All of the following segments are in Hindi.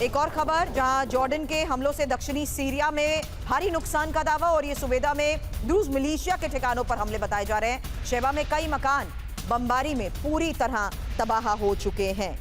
एक और खबर, जहां जॉर्डन के हमलों से दक्षिणी सीरिया में भारी नुकसान का दावा, और ये सुबेदा में द्रूज मिलिशिया के ठिकानों पर हमले बताए जा रहे हैं। शेबा में कई मकान बमबारी में पूरी तरह तबाह हो चुके हैं।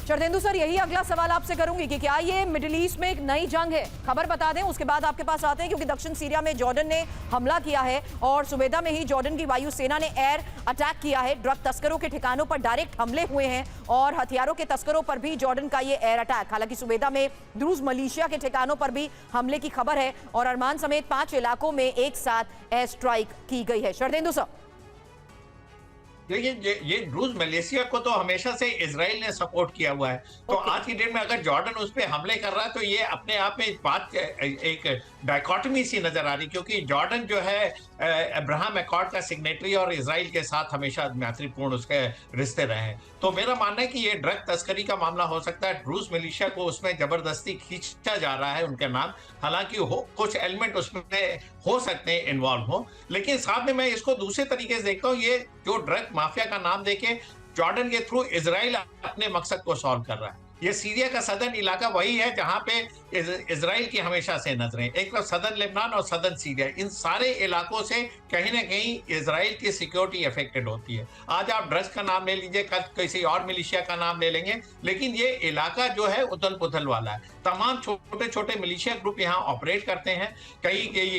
शरदेंदु सर, यही अगला सवाल आपसे करूंगी कि क्या ये मिडिल ईस्ट में एक नई जंग है? खबर बता दें, उसके बाद आपके पास आते हैं, क्योंकि दक्षिण सीरिया में जॉर्डन ने हमला किया है और सुबेदा में ही जॉर्डन की वायुसेना ने एयर अटैक किया है। ड्रग तस्करों के ठिकानों पर डायरेक्ट हमले हुए हैं और हथियारों के तस्करों पर भी जॉर्डन का ये एयर अटैक। हालांकि सुबेदा में द्रूज मिलिशिया के ठिकानों पर भी हमले की खबर है और अरमान समेत 5 इलाकों में एक साथ एयर स्ट्राइक की गई है। शरदेंदु सर, देखिए, ये ड्रूज मलेशिया को तो हमेशा से इजराइल ने सपोर्ट किया हुआ है। तो आज की डेट में अगर जॉर्डन उस पर हमले कर रहा है तो ये अपने आप में बात एक डायकॉटमी सी नजर आ रही, क्योंकि जॉर्डन जो है अब्राहम अकॉर्ड का सिग्नेटरी और इजराइल के साथ हमेशा मैत्रीपूर्ण उसके रिश्ते रहे हैं। तो मेरा मानना है कि ये ड्रग तस्करी का मामला हो सकता है। ड्रूज मिलिशिया को उसमें जबरदस्ती खींचा जा रहा है उनके नाम, हालांकि कुछ एलिमेंट उसमें हो सकते हैं इन्वॉल्व हो, लेकिन साथ में मैं इसको दूसरे तरीके से देखता हूँ। ये जो ड्रग माफिया का नाम देके जॉर्डन के थ्रू इजराइल अपने मकसद को सॉल्व कर रहा है। ये सीरिया का सदर्न इलाका वही है जहां पे इजराइल की हमेशा से नजरें, एक तरफ सदर्न लेबनान और सदर्न सीरिया, इन सारे इलाकों से कहीं ना कहीं इजराइल की सिक्योरिटी अफेक्टेड होती है। आज आप ड्रग्स का नाम ले लीजिए, कल किसी और मिलिशिया का नाम ले लेंगे, लेकिन ये इलाका जो है उथल पुथल वाला है। तमाम छोटे छोटे मिलिशिया ग्रुप यहाँ ऑपरेट करते हैं।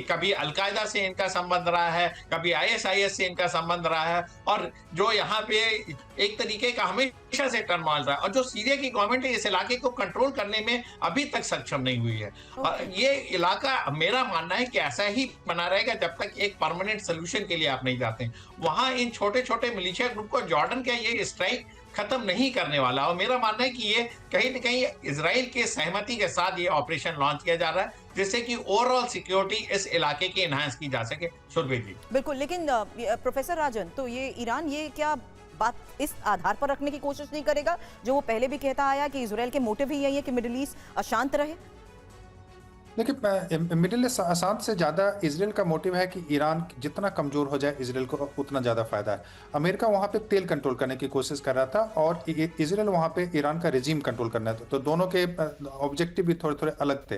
कभी अलकायदा से इनका संबंध रहा है, कभी ISIS से इनका संबंध रहा है, और जो यहाँ पे एक तरीके का हमेशा से टर्मोइल रहा है। और जो सीरिया की गवर्नमेंट इस इलाके को कंट्रोल करने में अभी तक सक्षम नहीं हुई है। ये इलाका, मेरा मानना है कि ऐसा ही बना रहेगा जब तक एक परमानेंट सोल्यूशन के लिए आप नहीं जाते। वहां इन छोटे छोटे मिलिशिया ग्रुप को जॉर्डन का ये स्ट्राइक खत्म नहीं करने वाला, और मेरा मानना है कि ये कहीं न कहीं इजराइल के सहमति के साथ ये ऑपरेशन लॉन्च किया जा रहा है, जिससे कि ओवरऑल सिक्योरिटी इस इलाके की एनहांस की जा सके। सुरभि जी, बिल्कुल। लेकिन प्रोफेसर राजन, तो ये ईरान ये क्या बात इस आधार पर रखने की कोशिश नहीं करेगा जो वो पहले भी कहता आया कि इजराइल के मोटिव ही यही है कि मिडिल ईस्ट अशांत रहे? देखिए, मिडिल ईस्ट अशांत से ज़्यादा इजराइल का मोटिव है कि ईरान जितना कमज़ोर हो जाए इजराइल को उतना ज़्यादा फायदा है। अमेरिका वहाँ पे तेल कंट्रोल करने की कोशिश कर रहा था और इजराइल वहाँ पे ईरान का रेजिम कंट्रोल करना था। तो दोनों के ऑब्जेक्टिव भी थोड़े थोड़े अलग थे।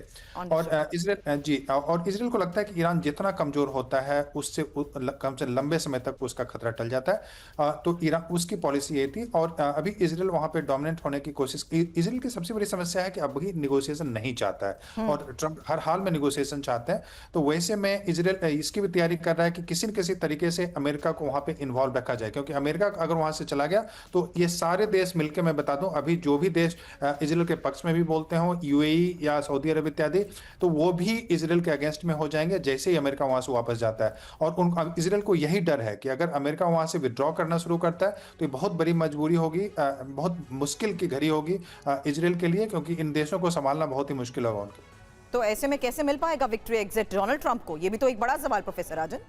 और इजराइल को लगता है कि ईरान जितना कमज़ोर होता है उससे कम से लंबे समय तक उसका खतरा टल जाता है। तो ईरान, उसकी पॉलिसी ये थी। और अभी इजराइल वहाँ पे डोमिनेंट होने की कोशिश। इजराइल की सबसे बड़ी समस्या है कि अभी निगोशिएशन नहीं चाहता है और ट्रंप हर हाल में निगोशिएशन चाहते हैं। तो वैसे में इजराइल इसकी भी तैयारी कर रहा है कि किसी न किसी तरीके से अमेरिका को वहां पे इन्वॉल्व रखा जाए, क्योंकि अमेरिका अगर वहां से चला गया तो ये सारे देश मिलकर, मैं बता दूं, अभी जो भी देश इजराइल के पक्ष में भी बोलते हो, UAE या सऊदी अरब इत्यादि, तो वो भी इजराइल के अगेंस्ट में हो जाएंगे जैसे ही अमेरिका वहां से वापस जाता है। और इजराइल को यही डर है कि अगर अमेरिका वहां से विड्रॉ करना शुरू करता है तो ये बहुत बड़ी मजबूरी होगी, बहुत मुश्किल की घड़ी होगी इजराइल के लिए, क्योंकि इन देशों को संभालना बहुत ही मुश्किल होगा उनके। तो ऐसे में कैसे मिल पाएगा विक्ट्री एग्जिट डोनाल्ड ट्रंप को? ये भी तो एक बड़ा सवाल, प्रोफेसर राजन।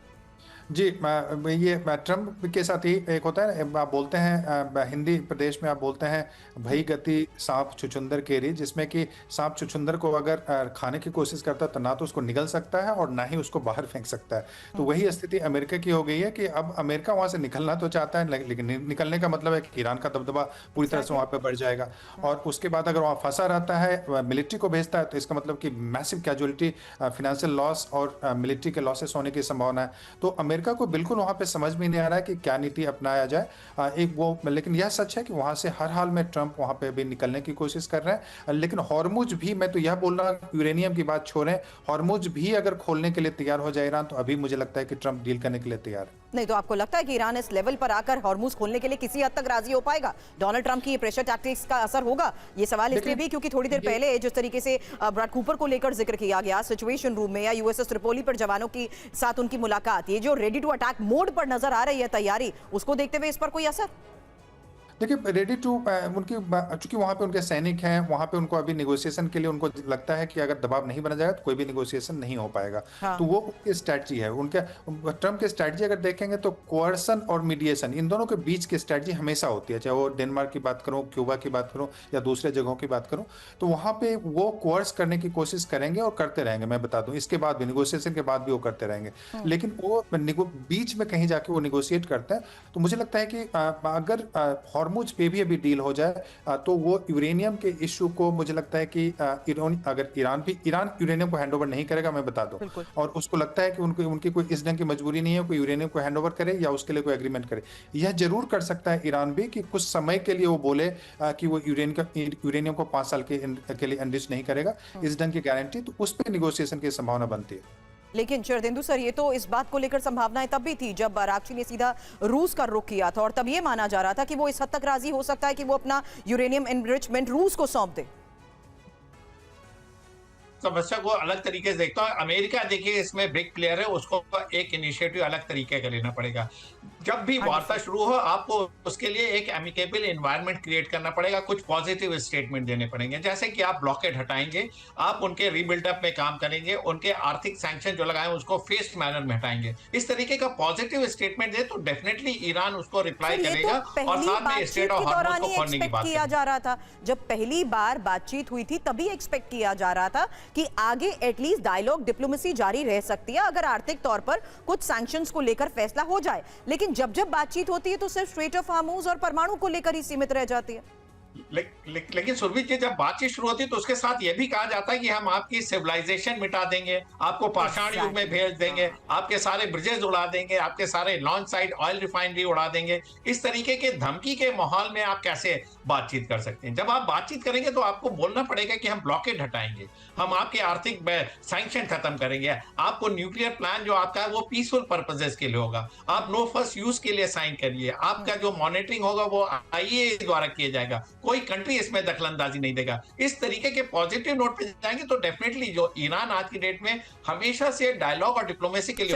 जी, ये ट्रंप के साथ ही एक होता है, आप बोलते हैं हिंदी प्रदेश में आप बोलते हैं भई गति सांप छुछुंदर केरी, जिसमें कि सांप छुछुंदर को अगर खाने की कोशिश करता है तो ना तो उसको निगल सकता है और ना ही उसको बाहर फेंक सकता है। तो वही स्थिति अमेरिका की हो गई है कि अब अमेरिका वहां से निकलना तो चाहता है, लेकिन निकलने का मतलब है कि ईरान का दबदबा पूरी तरह से वहां पर बढ़ जाएगा। और उसके बाद अगर वहां फंसा रहता है, मिलिट्री को भेजता है, तो इसका मतलब कि मैसिव कैजुअलिटी, फाइनेंशियल लॉस और मिलिट्री के लॉसेस होने की संभावना है। तो अमेरिका को बिल्कुल वहां पे समझ में नहीं आ रहा है कि क्या नीति अपनाया जाए। लेकिन यह सच है कि वहां से हर हाल में ट्रंप वहां पे भी निकलने की कोशिश कर रहे हैं। लेकिन हॉर्मुज भी, मैं तो यह बोल रहा हूं, यूरेनियम की बात छोड़ें, हॉर्मुज भी अगर खोलने के लिए तैयार हो जाए ईरान, तो अभी मुझे लगता है कि ट्रंप डील करने के लिए तैयार है। नहीं तो आपको लगता है कि ईरान इस लेवल पर आकर हॉर्मुज खोलने के लिए किसी हद तक राजी हो पाएगा? डोनाल्ड ट्रंप की ये प्रेशर टैक्टिक्स का असर होगा? ये सवाल इसलिए भी क्योंकि थोड़ी देर पहले जिस तरीके से ब्रैड कूपर को लेकर जिक्र किया गया सिचुएशन रूम में या USS त्रिपोली पर जवानों की साथ उनकी मुलाकात, ये जो रेडी टू अटैक मोड पर नजर आ रही है तैयारी, उसको देखते हुए इस पर कोई असर? देखिए रेडी टू उनकी चूंकि वहां पे उनके सैनिक हैं, वहां पे उनको अभी निगोशिएशन के लिए उनको लगता है कि अगर दबाव नहीं बना जाएगा तो कोई भी निगोशिएशन नहीं हो पाएगा। हाँ। तो वो उनकी स्ट्रैटेजी है। उनके ट्रम्प की स्ट्रैटेजी अगर देखेंगे तो कोअर्सन और मीडिएशन इन दोनों के बीच की स्ट्रैटेजी हमेशा होती है, चाहे वो डेनमार्क की बात करूं, क्यूबा की बात करूं या दूसरे जगहों की बात करूं। तो वहां पे वो कोअर्स करने की कोशिश करेंगे और करते रहेंगे। मैं बता दूं इसके बाद भी, निगोशिएशन के बाद भी वो करते रहेंगे। लेकिन वो बीच में कहीं जाके वो निगोशिएट करते हैं। तो मुझे लगता है कि अगर हॉर्मुज पे भी अभी डील हो जाए तो वो यूरेनियम के इशू को, मुझे लगता है कि अगर ईरान यूरेनियम को हैंडओवर नहीं करेगा, मैं बता दूं, और उसको लगता है कि उनकी कोई इस ढंग की मजबूरी नहीं है कोई यूरेनियम को हैंडओवर करे या उसके लिए कोई एग्रीमेंट करे। यह जरूर कर सकता है ईरान भी कि कुछ समय के लिए वो बोले कि वो यूरेनियम को 5 साल के लिए एनरिच नहीं करेगा, इस ढंग की गारंटी, तो उस पर निगोशिएशन की संभावना बनती है। लेकिन शरदेंदु सर, ये तो इस बात को लेकर संभावनाएं तब भी थी जब आराघची ने सीधा रूस का रुख किया था, और तब ये माना जा रहा था कि वो इस हद तक राजी हो सकता है कि वो अपना यूरेनियम एनरिचमेंट रूस को सौंप दे। समस्या को अलग तरीके से देखता हूँ। अमेरिका देखिए इसमें बिग प्लेयर है, उसको एक इनिशिएटिव अलग तरीके का लेना पड़ेगा। जब भी वार्ता शुरू हो आपको उसके लिए एक एमिकेबल एनवायरनमेंट क्रिएट करना पड़ेगा, कुछ पॉजिटिव स्टेटमेंट देने पड़ेंगे, जैसे कि आप ब्लॉकेड हटाएंगे, आप उनके रीबिल्डअप में काम करेंगे, उनके आर्थिक सैंक्शन जो लगाए उसको फेस्ड मैनर में हटाएंगे। इस तरीके का पॉजिटिव स्टेटमेंट दे तो डेफिनेटली ईरान उसको रिप्लाई करेगा और साथ में स्टेट ऑफ हॉर्मुज को खोलने की बात किया जा रहा था। जब पहली बार बातचीत हुई थी तभी एक्सपेक्ट किया जा रहा था कि आगे एटलीस्ट डायलॉग, डिप्लोमेसी जारी रह सकती है अगर आर्थिक तौर पर कुछ सैंक्शंस को लेकर फैसला हो जाए। लेकिन जब बातचीत होती है तो सिर्फ स्ट्रेट ऑफ हार्मुज और परमाणु को लेकर ही सीमित रह जाती है। लेकिन सुरभि जी, जब बातचीत शुरू होती है तो उसके साथ यह भी कहा जाता है कि हम आपकी सिविलाइजेशन मिटा देंगे, आपको पाषाण युग में भेज देंगे, आपके सारे ब्रिजेस उड़ा देंगे, आपके सारे लॉन्च साइट ऑयल रिफाइनरी उड़ा देंगे। इस तरीके के धमकी के माहौल में आप कैसे बातचीत कर सकते हैं? जब आप बातचीत करेंगे तो आपको बोलना पड़ेगा कि हम ब्लॉकेड हटाएंगे, हम आपके आर्थिक सैंक्शन खत्म करेंगे, आपको न्यूक्लियर प्लान जो आपका है वो पीसफुल पर्पसेस के लिए होगा, आप नो फर्स्ट यूज के लिए साइन करिए, आपका जो मॉनिटरिंग होगा वो आईएए द्वारा किया जाएगा, कोई कंट्री इसमें दखलंदाजी नहीं देगा। इस तरीके के पॉजिटिव नोट पे जाएंगे तो डेफिनेटली जो ईरान आज की डेट में हमेशा से डायलॉग और डिप्लोमेसी के लिए